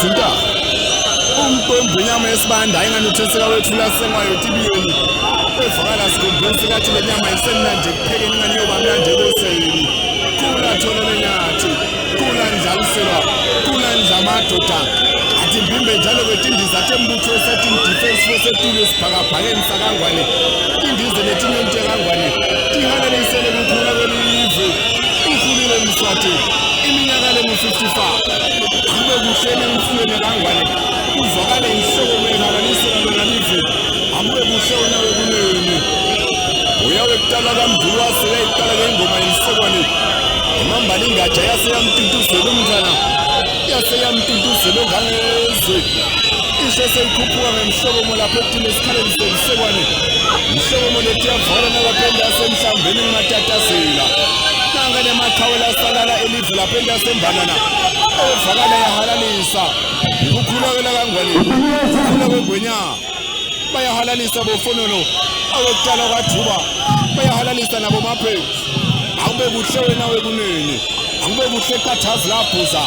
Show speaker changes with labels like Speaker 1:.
Speaker 1: izinto umpombe nyama esibanda inganutheseka wethula sengayo tibiyeni evakala sikombensi kathi le nyama isemnandi ekuphekeni ingani yoba mnandi ekoseni kula tholo lenyathi kula ndlaliselwa kula ndlamadoda athi mbimbe njalo kwetindiza tembutho setting defense force etulo sibhakabhakeni sakangwane indize letinyenti yakangwane tihanelisele kukhula kwelive ukhulile Mswati iminyaka lemu-55 kube kuhlele emfulweni yakangwane kuvakale inhloko mehalanisela lona-live akube kuhle wena wekuneni uyawe kutala kamdulu waseyayiqala ngengoma yemsekwane imambala ingaja yaseyamtuntuzela umntwana yaseyamtuntuzela ongangezwe isho seyikhuphuka ngemhlokomo lapho ekuthini esikhaleni semsekwane mhlokomo lethi yavakala nakaphenda yasemhlambeni ngimatatasela nanga nemaqhawela asalala elive lapho entasembanana evakala yahalalisa ukukhulakela kangwane ukukhula kwegwenya bayahalalisa bofonono awekuqala kwajuba bayahalalisa nabo maphezu akube kuhle wena wekunene akube kuhle ekhathazi laphuza